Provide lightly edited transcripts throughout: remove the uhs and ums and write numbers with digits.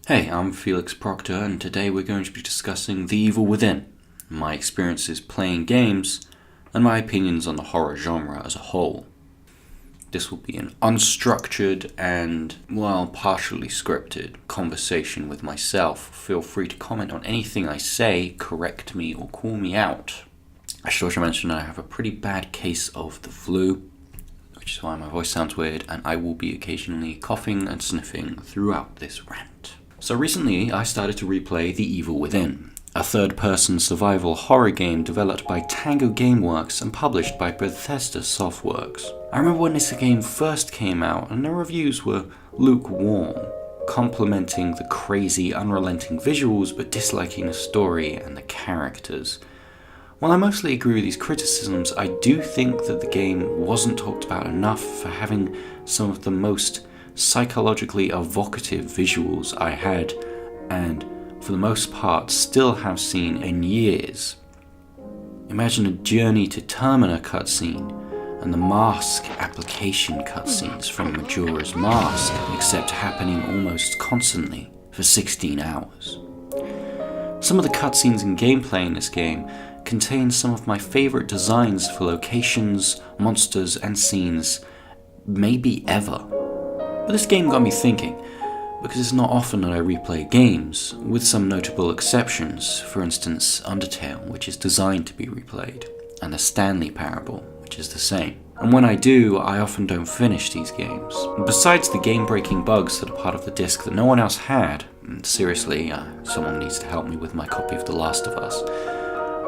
Hey, I'm Felix Proctor, and today we're going to be discussing The Evil Within, my experiences playing games, and my opinions on the horror genre as a whole. This will be an unstructured and, partially scripted conversation with myself. Feel free to comment on anything I say, correct me, or call me out. I should also mention I have a pretty bad case of the flu, which is why my voice sounds weird, and I will be occasionally coughing and sniffing throughout this rant. So recently, I started to replay The Evil Within, a third-person survival horror game developed by Tango Gameworks and published by Bethesda Softworks. I remember when this game first came out, and the reviews were lukewarm, complimenting the crazy, unrelenting visuals but disliking the story and the characters. While I mostly agree with these criticisms, I do think that the game wasn't talked about enough for having some of the most psychologically evocative visuals I had, and for the most part still have seen in years. Imagine a Journey to Termina cutscene and the Mask application cutscenes from Majora's Mask, except happening almost constantly for 16 hours. Some of the cutscenes and gameplay in this game contain some of my favourite designs for locations, monsters, and scenes, maybe ever. But this game got me thinking, because it's not often that I replay games, with some notable exceptions, for instance Undertale, which is designed to be replayed, and the Stanley Parable, which is the same. And when I do, I often don't finish these games. Besides the game-breaking bugs that are part of the disc that no one else had, and seriously, someone needs to help me with my copy of The Last of Us,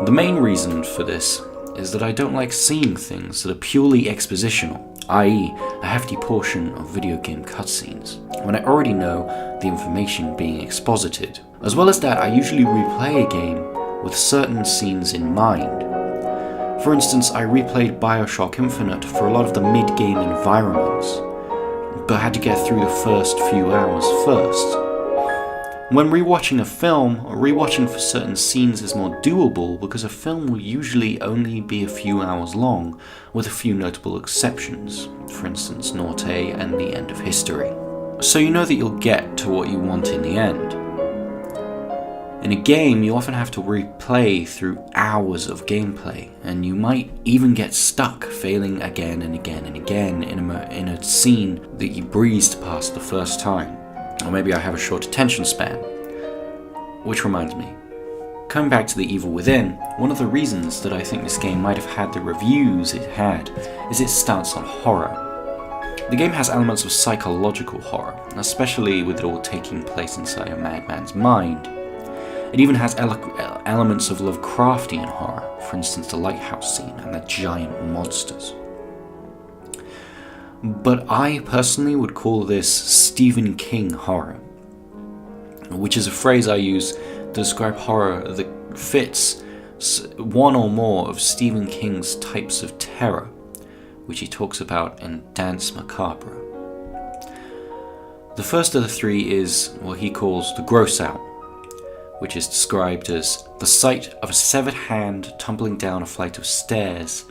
the main reason for this is that I don't like seeing things that are purely expositional, i.e. a hefty portion of video game cutscenes, when I already know the information being exposited. As well as that, I usually replay a game with certain scenes in mind. For instance, I replayed BioShock Infinite for a lot of the mid-game environments, but had to get through the first few hours first. When rewatching a film, rewatching for certain scenes is more doable because a film will usually only be a few hours long, with a few notable exceptions, for instance Norte and The End of History. So you know that you'll get to what you want in the end. In a game, you often have to replay through hours of gameplay, and you might even get stuck, failing again and again and again in a scene that you breezed past the first time. Or maybe I have a short attention span. Which reminds me, coming back to The Evil Within, one of the reasons that I think this game might have had the reviews it had is its stance on horror. The game has elements of psychological horror, especially with it all taking place inside a madman's mind. It even has elements of Lovecraftian horror, for instance the lighthouse scene and the giant monsters. But I personally would call this Stephen King horror, which is a phrase I use to describe horror that fits one or more of Stephen King's types of terror, which he talks about in Danse Macabre. The first of the three is what he calls the gross out, which is described as the sight of a severed hand tumbling down a flight of stairs.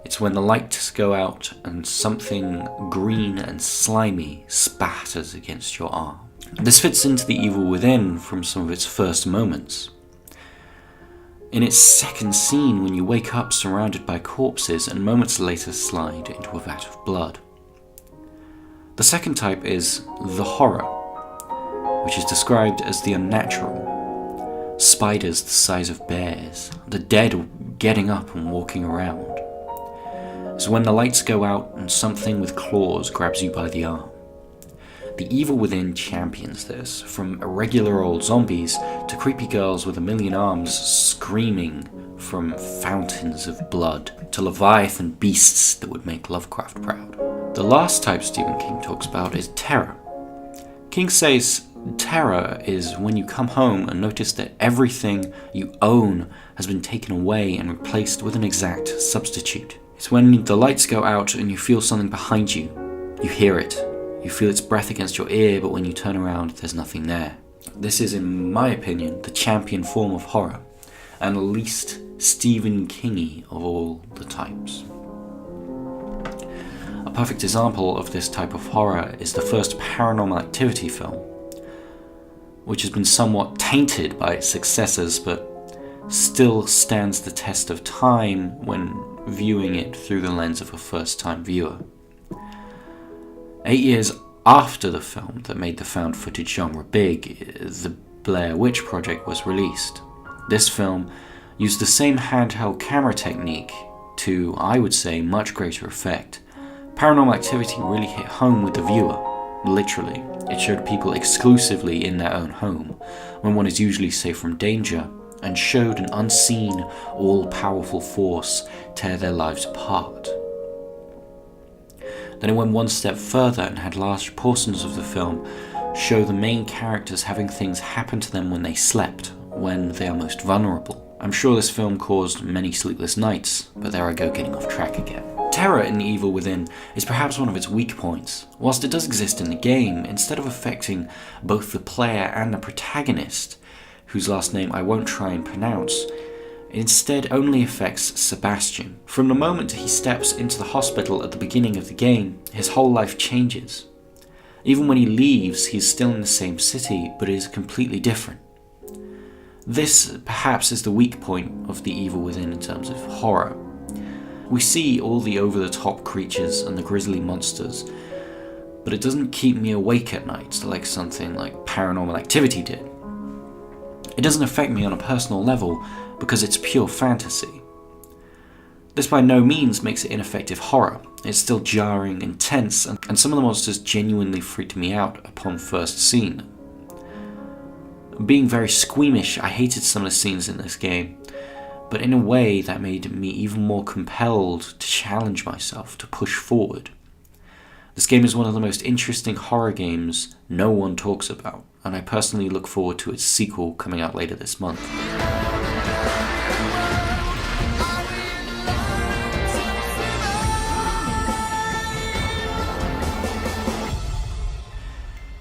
It's when the lights go out and something green and slimy spatters against your arm. This fits into The Evil Within from some of its first moments. In its second scene, when you wake up surrounded by corpses and moments later slide into a vat of blood. The second type is the horror, which is described as the unnatural. Spiders the size of bears, the dead getting up and walking around. So when the lights go out and something with claws grabs you by the arm. The Evil Within champions this, from irregular old zombies to creepy girls with a million arms screaming from fountains of blood to leviathan beasts that would make Lovecraft proud. The last type Stephen King talks about is terror. King says terror is when you come home and notice that everything you own has been taken away and replaced with an exact substitute. It's when the lights go out and you feel something behind you. You hear it. You feel its breath against your ear, but when you turn around, there's nothing there. This is, in my opinion, the champion form of horror, and the least Stephen King-y of all the types. A perfect example of this type of horror is the first Paranormal Activity film, which has been somewhat tainted by its successors, but still stands the test of time when viewing it through the lens of a first-time viewer. 8 years after the film that made the found footage genre big, the Blair Witch Project was released. This film used the same handheld camera technique to, I would say, much greater effect. Paranormal Activity really hit home with the viewer, literally. It showed people exclusively in their own home, when one is usually safe from danger, and showed an unseen, all-powerful force tear their lives apart. Then it went one step further and had large portions of the film show the main characters having things happen to them when they slept, when they are most vulnerable. I'm sure this film caused many sleepless nights, but there I go getting off track again. Terror in The Evil Within is perhaps one of its weak points. Whilst it does exist in the game, instead of affecting both the player and the protagonist, whose last name I won't try and pronounce, it instead only affects Sebastian. From the moment he steps into the hospital at the beginning of the game, his whole life changes. Even when he leaves, he's still in the same city, but is completely different. This, perhaps, is the weak point of The Evil Within in terms of horror. We see all the over-the-top creatures and the grisly monsters, but it doesn't keep me awake at night like something like Paranormal Activity did. It doesn't affect me on a personal level because it's pure fantasy. This by no means makes it ineffective horror. It's still jarring and tense, and some of the monsters genuinely freaked me out upon first seeing them. Being very squeamish, I hated some of the scenes in this game, but in a way that made me even more compelled to challenge myself, to push forward. This game is one of the most interesting horror games no one talks about, and I personally look forward to its sequel coming out later this month.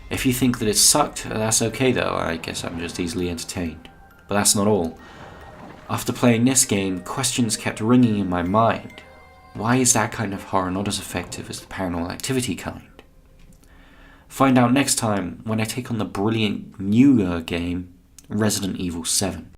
If you think that it sucked, that's okay though, I guess I'm just easily entertained. But that's not all. After playing this game, questions kept ringing in my mind. Why is that kind of horror not as effective as the Paranormal Activity kind? Find out next time when I take on the brilliant newer game, Resident Evil 7.